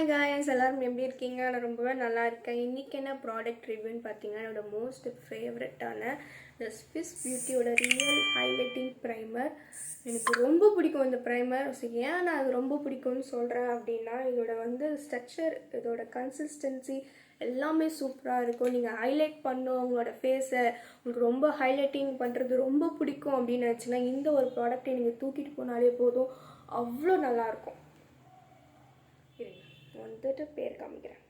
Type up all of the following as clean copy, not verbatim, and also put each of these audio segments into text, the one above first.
Hi guys, எல்லாரும் எப்படி இருக்கீங்க? நான் ரொம்பவே நல்லா இருக்கேன். இன்றைக்கி என்ன ப்ராடக்ட் ரிவ்யூன்னு பார்த்தீங்கன்னா, என்னோடய மோஸ்ட் ஃபேவரட்டான இந்த ஸ்விஸ் பியூட்டியோட ரியல் ஹைலைட்டிங் ப்ரைமர். எனக்கு ரொம்ப பிடிக்கும் இந்த ப்ரைமர். ஸோ ஏன் நான் அது ரொம்ப பிடிக்கும்னு சொல்கிறேன் அப்படின்னா, இதோட ஸ்ட்ரக்சர், இதோட கன்சிஸ்டன்சி எல்லாமே சூப்பராக இருக்கும். நீங்கள் ஹைலைட் பண்ணணும் உங்களோட ஃபேஸை, உங்களுக்கு ரொம்ப ஹைலைட்டிங் பண்ணுறது ரொம்ப பிடிக்கும் அப்படின்னு நினச்சிங்கன்னா இந்த ஒரு ப்ராடக்ட்டை நீங்கள் தூக்கிட்டு போனாலே போதும், அவ்வளோ நல்லாயிருக்கும். வந்துட்டு பேர் காமிக்கிறேன்.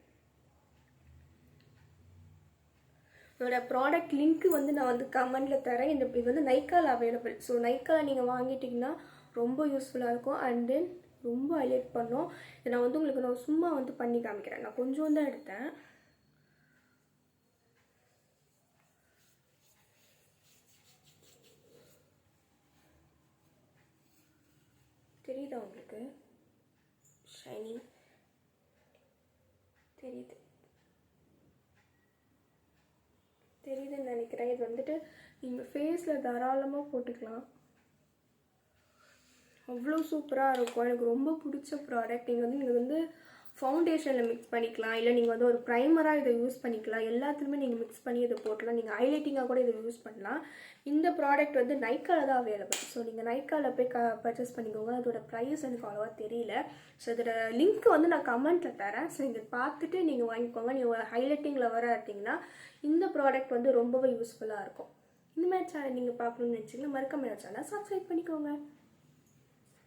இதோட ப்ராடக்ட் லிங்க் நான் கமெண்டில் தரேன். இது வந்து நைக்காவில் அவைலபிள். ஸோ நைக்காவில் நீங்கள் வாங்கிட்டிங்கன்னா ரொம்ப யூஸ்ஃபுல்லாக இருக்கும். அண்ட் தென் ரொம்ப ஹைலைட் பண்ணோம். இதை நான் உங்களுக்கு சும்மா பண்ணி காமிக்கிறேன். நான் கொஞ்சம் தான் எடுத்தேன். தெரியுதா உங்களுக்கு? ஷைனி தெரியுதுன்னு நினைக்கிறேன். இது நீங்கள் ஃபேஸில் தாராளமாக போட்டுக்கலாம். அவ்வளோ சூப்பராக இருக்கும். எனக்கு ரொம்ப பிடிச்ச ப்ராடக்ட். நீங்கள் ஃபவுண்டேஷனில் மிக்ஸ் பண்ணிக்கலாம், இல்லை நீங்கள் ஒரு ப்ரைமராக இதை யூஸ் பண்ணிக்கலாம். எல்லாத்துலேயுமே நீங்கள் மிக்ஸ் பண்ணி இதை போட்டலாம். நீங்கள் ஹைலைட்டிங்காக கூட இதை யூஸ் பண்ணலாம். இந்த ப்ராடக்ட் நைக்காவில் தான் அவைலபிள். ஸோ நீங்கள் நைக்காவில் போய் பர்ச்சேஸ் பண்ணிக்கோங்க. அதோட ப்ரைஸ் எனக்கு அவ்வளோவா தெரியல. ஸோ இதோட லிங்க் நான் கமெண்ட்டில் தரேன். ஸோ இதை பார்த்துட்டு நீங்கள் வாங்கிக்கோங்க. நீங்கள் ஹைலைட்டிங்கில் வர இருந்தீங்கன்னா இந்த ப்ராடக்ட் ரொம்பவே யூஸ்ஃபுல்லாக இருக்கும். இந்த மாதிரி சேனல் நீங்கள் பார்க்கணுன்னு நினச்சிங்கன்னா மறக்காம சேனலை சப்ஸ்கிரைப் பண்ணிக்கோங்க.